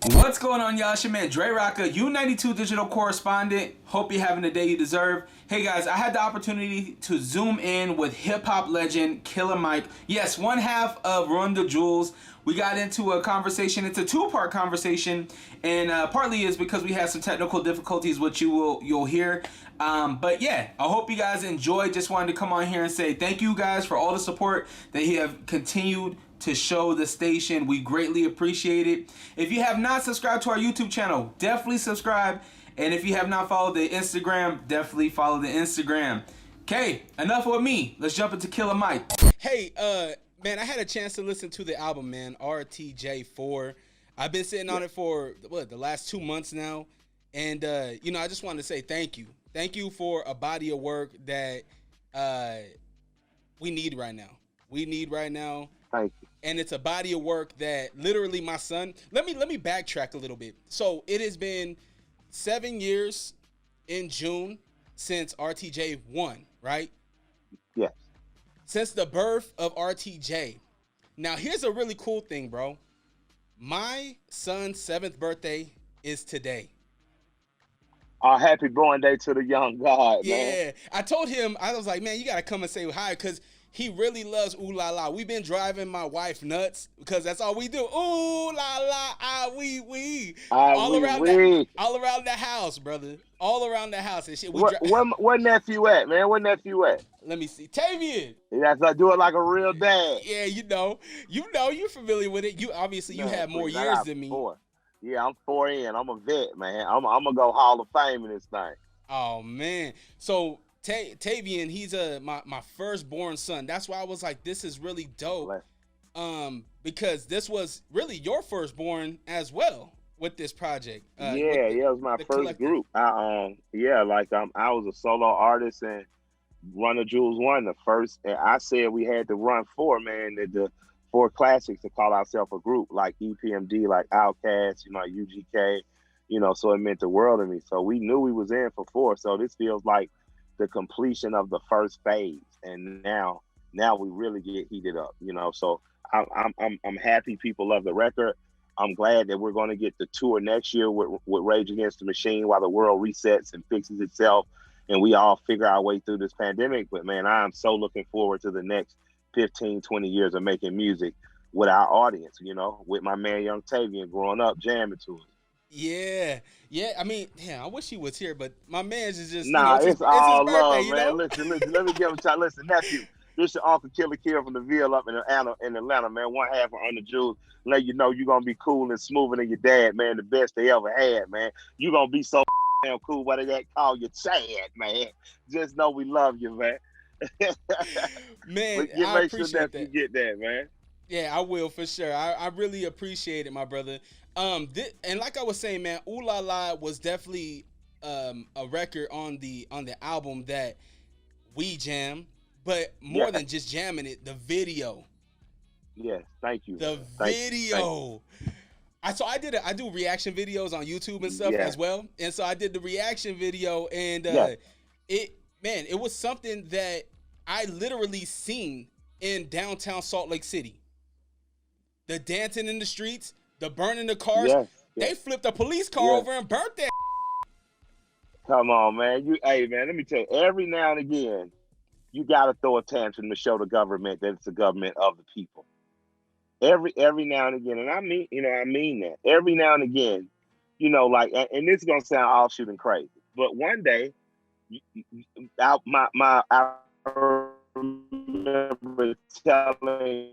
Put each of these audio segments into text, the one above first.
What's going on, y'all? It's your man Dre Rocker, U92 digital correspondent. Hope you're having the day you deserve. Hey guys, I had the opportunity to zoom in with hip hop legend Killer Mike. Yes, one half of Run the Jewels. We got into a conversation. It's a two-part conversation, and partly is because we had some technical difficulties, which you'll hear. But yeah, I hope you guys enjoyed. Just wanted to come on here and say thank you guys for all the support that you have continued to show the station. We greatly appreciate it. If you have not subscribed to our YouTube channel, definitely subscribe. And if you have not followed the Instagram, definitely follow the Instagram. Okay, enough with me. Let's jump into Killer Mike. Hey, man, I had a chance to listen to the album, man, RTJ4. I've been sitting on it for, the last 2 months now. And, I just wanted to say thank you. Thank you for a body of work that we need right now. Thank you. And it's a body of work that literally my son, let me backtrack a little bit. So it has been 7 years in June since RTJ won, right? Yes. Since the birth of RTJ. Now here's a really cool thing, bro. My son's 7th birthday is today. Happy born day to the young God, man. Yeah, I told him, I was like, man, you got to come and say hi, because he really loves Ooh La La. We've been driving my wife nuts because that's all we do. Ooh La La, ah wee. All around the house, brother. All around the house and shit. Where nephew at, man? Where nephew at? Let me see. Tavian. That's like do it like a real dad. Yeah, you're familiar with it. You obviously you have more years than me. 4. Yeah, I'm 4 in. I'm a vet, man. I'm gonna go Hall of Fame in this thing. Oh man. So Tavian, he's my firstborn son. That's why I was like, this is really dope. Because this was really your firstborn as well with this project. It was my first group. I was a solo artist and Run the Jewels won the first. And I said we had to run 4, man. The 4 classics to call ourselves a group, like EPMD, like Outkast, like UGK, so it meant the world to me. So we knew we was in for 4. So this feels like the completion of the first phase, and now we really get heated up, So I'm happy people love the record. I'm glad that we're going to get the tour next year with Rage Against the Machine while the world resets and fixes itself, and we all figure our way through this pandemic. But man, I am so looking forward to the next 15, 20 years of making music with our audience, with my man Young Tavian growing up jamming to it. Yeah. I mean, damn, I wish he was here, but my man's is just it's all his love, birthday, man. Listen. Let me give him a shot. Listen, nephew, this your Uncle Killer Kill from the Ville up in Atlanta, man. One half of Under Jewels. Let you know you're gonna be cool and smoother than your dad, man. The best they ever had, man. You're gonna be so damn cool. Why they got call you Chad, man? Just know we love you, man. Man, I appreciate that. You get that, man. Yeah, I will for sure. I really appreciate it, my brother. And like I was saying, man, Ooh La La was definitely a record on the album that we jam, but more than just jamming it, the video. Yes, thank you. The video. I do reaction videos on YouTube and stuff as well, and so I did the reaction video, and it was something that I literally seen in downtown Salt Lake City. The dancing in the streets, the burning the cars. They flipped a police car over and burnt that. Come on, man. Hey, man, let me tell you, every now and again, you got to throw a tantrum to show the government that it's a government of the people. Every now and again, and I mean that. Every now and again, and this is going to sound all shooting crazy, but one day, I remember telling.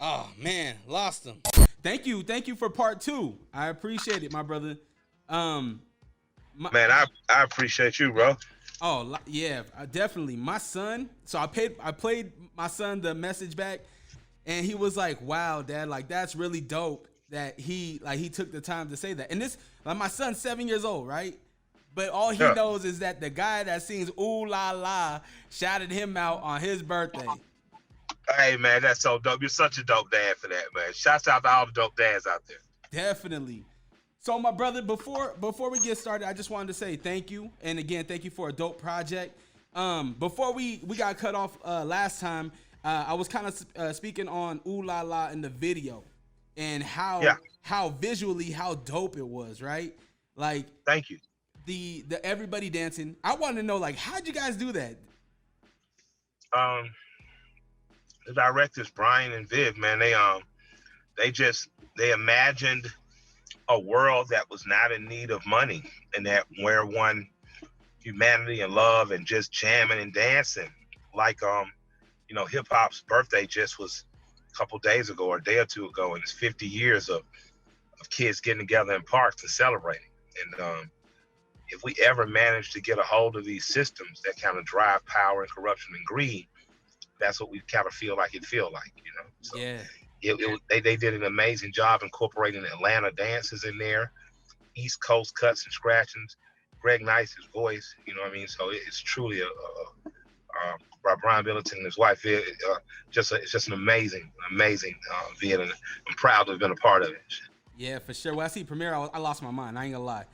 Oh man, lost him. Thank you for part 2. I appreciate it, my brother. Man, I appreciate you, bro. Oh yeah, definitely. My son. So I played my son the message back, and he was like, "Wow, Dad, like that's really dope that he took the time to say that." And this, like, my son's 7 years old, right? But all he knows is that the guy that sings Ooh La La shouted him out on his birthday. Hey, man, that's so dope. You're such a dope dad for that, man. Shouts out to all the dope dads out there. Definitely. So, my brother, before we get started, I just wanted to say thank you. And again, thank you for a dope project. Before we got cut off last time, I was kind of speaking on Ooh La La in the video. and Yeah. how visually how dope it was, right? Like Thank you. the everybody dancing. I wanted to know, like, how'd you guys do that? The directors Brian and Viv, man, they imagined a world that was not in need of money, and that where one humanity and love and just jamming and dancing. Like hip hop's birthday just was a couple days ago or a day or two ago, and it's 50 years of kids getting together in parks and celebrating. And if we ever manage to get a hold of these systems that kind of drive power and corruption and greed, that's what we kind of feel like. So Yeah. They did an amazing job incorporating Atlanta dances in there, East Coast cuts and scratchings, Greg Nice's voice, you know what I mean? So it's truly by Brian Billington and his wife, it's just an amazing vid, and I'm proud to have been a part of it. Yeah, for sure. When I see Premiere, I lost my mind. I ain't gonna lie,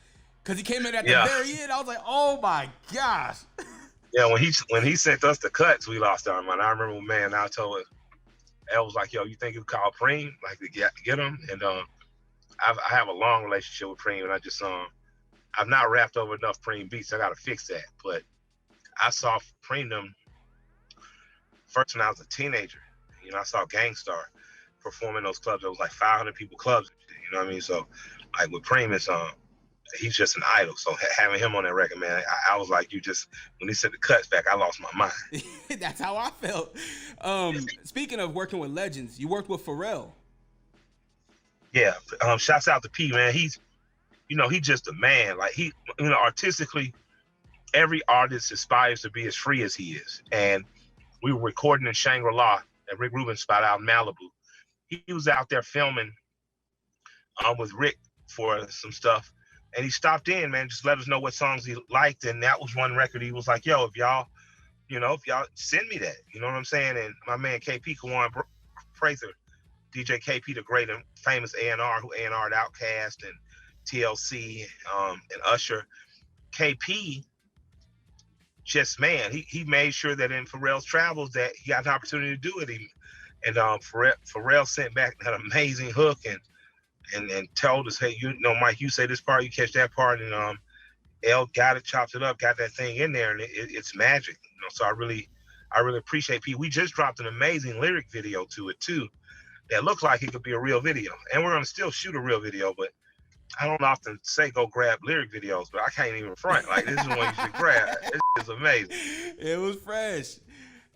cause he came in at the Yeah. very end. I was like, oh my gosh. Yeah, when he sent us the cuts, we lost our mind. I remember, man, I told El was like, yo, you think you call Preem, like, to get him? And I have a long relationship with Preem, and I just I've not rapped over enough Preem beats. I gotta fix that. But I saw Preem them first when I was a teenager. You know, I saw Gangstar perform in those clubs. It was like 500 people clubs. You know what I mean? So, like, with Preem, it's he's just an idol. So having him on that record, man, I was like, when he sent the cuts back, I lost my mind. That's how I felt. Speaking of working with legends, you worked with Pharrell. Yeah. Shouts out to P, man. He's just a man. Like, artistically, every artist aspires to be as free as he is. And we were recording in Shangri-La at Rick Rubin's spot out in Malibu. He was out there filming with Rick for some stuff. And he stopped in, man, just let us know what songs he liked. And that was one record. He was like, yo, if y'all send me that, you know what I'm saying? And my man KP, Kawan Prather, DJ KP, the great and famous A&R who A&R'd Outkast and TLC and Usher. KP, just, man, he made sure that in Pharrell's travels that he got an opportunity to do it. And Pharrell sent back that amazing hook and told us, hey, Mike, you say this part, you catch that part, and L got it, chopped it up, got that thing in there, and it's magic. So I really appreciate Pete. We just dropped an amazing lyric video to it too, that looks like it could be a real video, and we're gonna still shoot a real video. But I don't often say go grab lyric videos, but I can't even front. Like, this is one you should grab. It's amazing. It was fresh,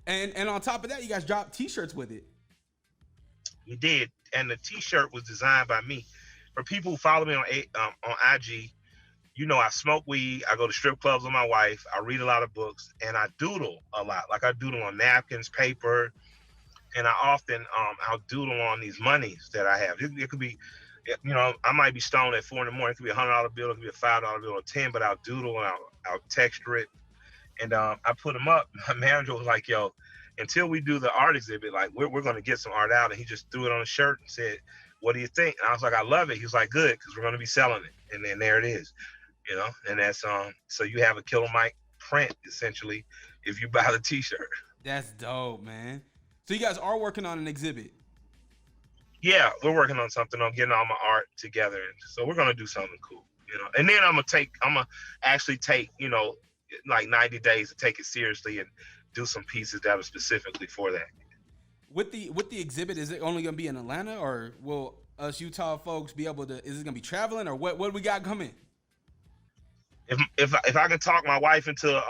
and on top of that, you guys dropped T-shirts with it. We did, and the T-shirt was designed by me. For people who follow me on IG, I smoke weed, I go to strip clubs with my wife, I read a lot of books, and I doodle a lot. Like, I doodle on napkins, paper, and I often I'll doodle on these monies that I have. It could be, I might be stoned at 4 a.m. It could be $100 bill, it could be a $5 bill or 10, but I'll doodle and I'll texture it, and I put them up. My manager was like, yo, until we do the art exhibit, like, we're going to get some art out. And he just threw it on a shirt and said, what do you think? And I was like, I love it. He was like, good, because we're going to be selling it. And then there it is, and that's so you have a Killer Mike print, essentially, if you buy the T-shirt. That's dope, man. So you guys are working on an exhibit? Yeah, we're working on something. I'm getting all my art together, and so we're going to do something cool, and then I'm going to actually take, like 90 days to take it seriously and do some pieces that are specifically for that. With the exhibit, is it only gonna be in Atlanta, or will us Utah folks be able to? Is it gonna be traveling, or what do we got coming? If I can talk my wife into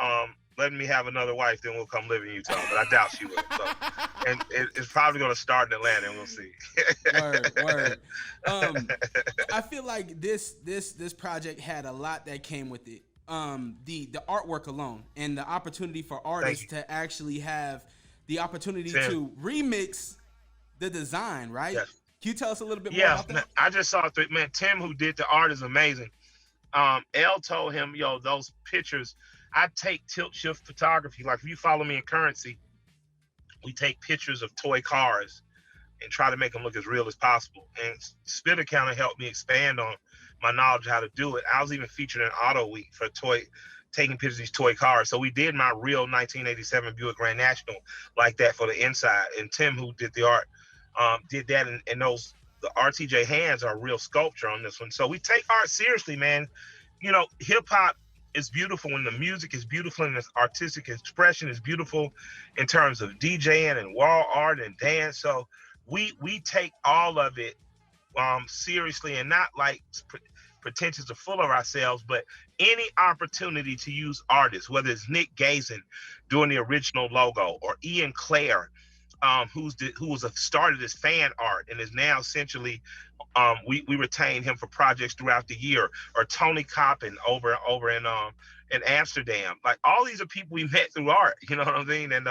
letting me have another wife, then we'll come live in Utah. But I doubt she will. So, and it's probably gonna start in Atlanta, and we'll see. Word. I feel like this project had a lot that came with it. The artwork alone, and the opportunity for artists to actually have the opportunity to remix the design, right? Yes. Can you tell us a little bit more about that? I just saw it, man. Tim, who did the art, is amazing. L told him, yo, those pictures, I take tilt shift photography. Like, if you follow me in Currency, we take pictures of toy cars and try to make them look as real as possible. And Spitter kind of helped me expand on my knowledge of how to do it. I was even featured in Auto Week for taking pictures of these toy cars. So we did my real 1987 Buick Grand National like that for the inside. And Tim, who did the art, did that in those the RTJ hands are a real sculpture on this one. So we take art seriously, man. You know, hip hop is beautiful when the music is beautiful and the artistic expression is beautiful in terms of DJing and wall art and dance. So we take all of it seriously, and not like pretentious or full of ourselves, but any opportunity to use artists, whether it's Nick Gazin doing the original logo, or Ian Clare, who started as fan art and is now essentially, we retain him for projects throughout the year, or Tony Coppin over in Amsterdam. Like, all these are people we met through art, you know what I mean? And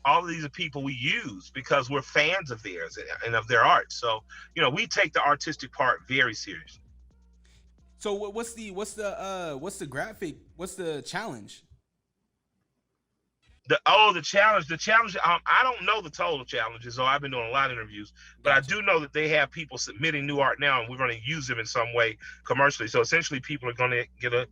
all of these are people we use because we're fans of theirs and of their art. So, you know, we take the artistic part very seriously. So what's the graphic? What's the challenge? The challenge. I don't know the total challenges, so I've been doing a lot of interviews, but I do know that they have people submitting new art now, and we're going to use them in some way commercially. So essentially, people are going to get a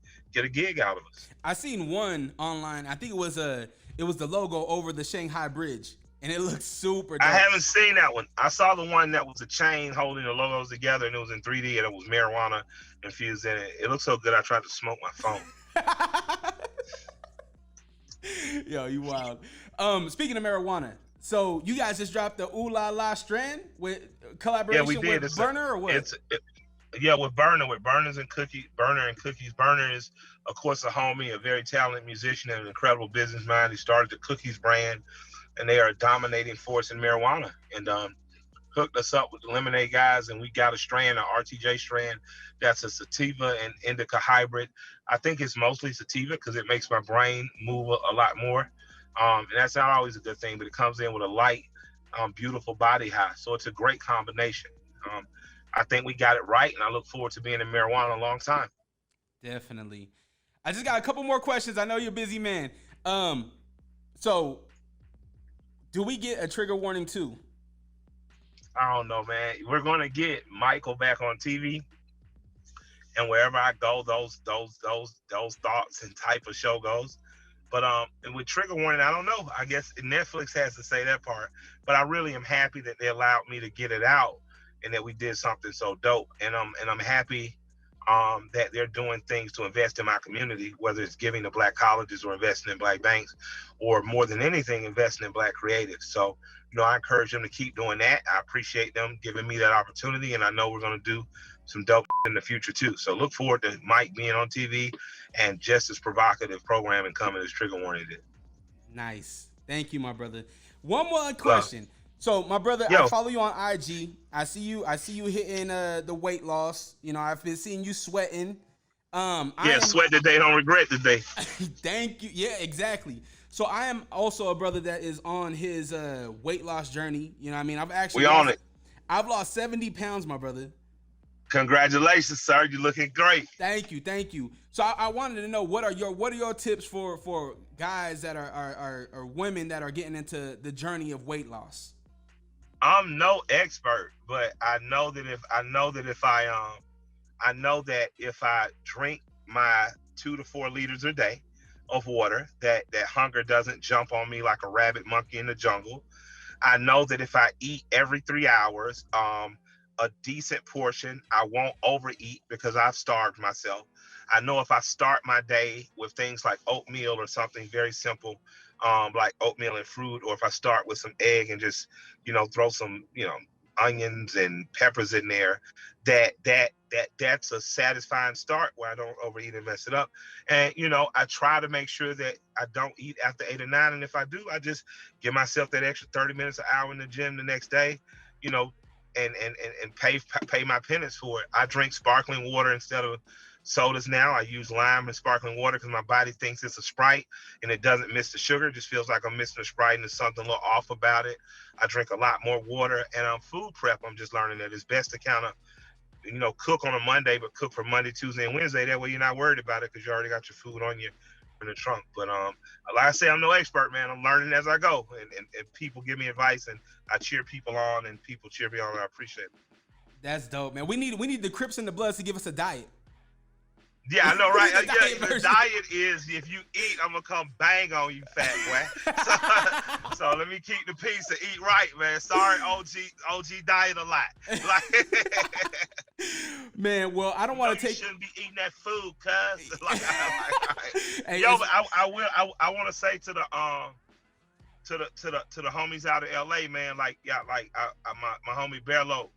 gig out of us. I seen one online. I think it was the logo over the Shanghai Bridge, and it looks super dope. I haven't seen that one. I saw the one that was a chain holding the logos together, and it was in 3D, and it was marijuana infused in it. It looked so good, I tried to smoke my phone. Yo, you wild. Speaking of marijuana, so you guys just dropped the Ooh La La strand with collaboration with Burner, or what? With Burners and Cookies. Burner and Cookies. Burner is, of course, a homie, a very talented musician and an incredible business mind. He started the Cookies brand, and they are a dominating force in marijuana. And hooked us up with the Lemonade guys, and we got a strand, an RTJ strand, that's a sativa and indica hybrid. I think it's mostly sativa because it makes my brain move a lot more. And that's not always a good thing, but it comes in with a light, beautiful body high. So it's a great combination. I think we got it right, and I look forward to being in marijuana a long time. Definitely. I just got a couple more questions. I know you're a busy man. So do we get a trigger warning too? I don't know, man. We're going to get Michael back on TV, and wherever I go, those thoughts and type of show goes. But and with trigger warning, I don't know. I guess Netflix has to say that part. But I really am happy that they allowed me to get it out, and that we did something so dope. And I'm happy that they're doing things to invest in my community, whether it's giving to Black colleges or investing in Black banks, or more than anything, investing in Black creatives. So, you know, I encourage them to keep doing that. I appreciate them giving me that opportunity, and I know we're going to do some dope in the future too. So look forward to Mike being on TV and just as provocative programming coming as Trigger Warning did. Nice. Thank you, my brother. One more question. So, my brother, I follow you on IG. I see you hitting the weight loss. You know, I've been seeing you sweating. Sweat the day, don't regret the day. Thank you. Yeah, exactly. So I am also a brother that is on his weight loss journey. You know what I mean? I've lost 70 pounds, my brother. Congratulations, sir. You're looking great. Thank you. So I wanted to know, what are your tips for guys that are women that are getting into the journey of weight loss? I'm no expert, but I know that if I drink my 2 to 4 liters a day of water, that hunger doesn't jump on me like a rabid monkey in the jungle. I know that if I eat every 3 hours, a decent portion, I won't overeat because I've starved myself. I know if I start my day with things like oatmeal or something very simple, like oatmeal and fruit, or if I start with some egg and just, throw some, onions and peppers in there, that's a satisfying start where I don't overeat and mess it up. And, I try to make sure that I don't eat after 8 or 9. And if I do, I just give myself that extra 30 minutes, an hour in the gym the next day, and pay my penance for it. I drink sparkling water instead of sodas now. I use lime and sparkling water because my body thinks it's a Sprite and it doesn't miss the sugar. It just feels like I'm missing a Sprite and there's something a little off about it. I drink a lot more water, and food prep, I'm just learning that it's best to kind of, cook on a Monday, but cook for Monday, Tuesday, and Wednesday. That way you're not worried about it because you already got your food on you in the trunk. But like I say, I'm no expert, man. I'm learning as I go, and people give me advice, and I cheer people on, and people cheer me on, and I appreciate it. That's dope, man. We need the Crips and the Bloods to give us a diet. Yeah, I know, right? The diet The version. diet is if you eat, I'm gonna come bang on you, fat boy. So let me keep the peace and eat right, man. Sorry, OG diet a lot. Like, Man, well, I don't want to you take. shouldn't be eating that food, cuz. Like, Hey, yo, but I want to say to the homies out of LA, man, like, yeah, like my homie Berlo,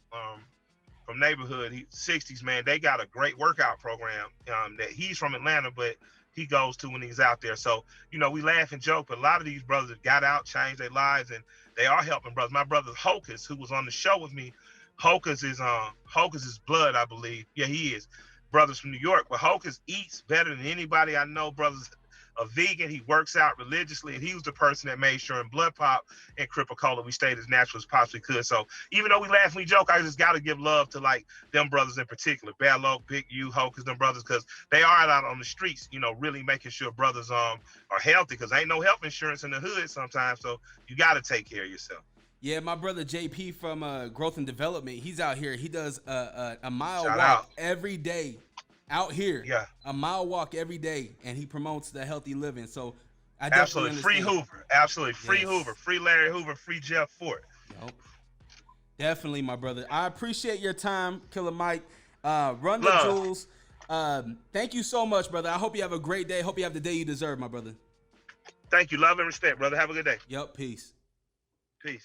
from neighborhood, he 60s, man, they got a great workout program that he's from Atlanta, but he goes to when he's out there. So, we laugh and joke, but a lot of these brothers have got out, changed their lives, and they are helping brothers. My brother Hocus, who was on the show with me, Hocus is blood, I believe. Yeah, he is. Brothers from New York, but Hocus eats better than anybody I know. Brothers a vegan, he works out religiously, and he was the person that made sure in Blood Pop and Crip-A-Cola we stayed as natural as possibly could. So even though we laugh and we joke, I just got to give love to like them brothers in particular, Bello, Big U, Hocus, them brothers, because they are out on the streets, really making sure brothers are healthy, because ain't no health insurance in the hood sometimes, so you got to take care of yourself. Yeah, my brother JP from Growth and Development, he's out here. He does a mile Shout walk out. every day out here. Yeah. A mile walk every day, and he promotes the healthy living. So I Absolutely. definitely Free understand. Hoover. Absolutely. Free Yes. Hoover. Free Larry Hoover. Free Jeff Fort. Yep. Definitely, my brother. I appreciate your time, Killer Mike. Run the Love. jewels. Thank you so much, brother. I hope you have a great day. Hope you have the day you deserve, my brother. Thank you. Love and respect, brother. Have a good day. Yep. Peace. Peace.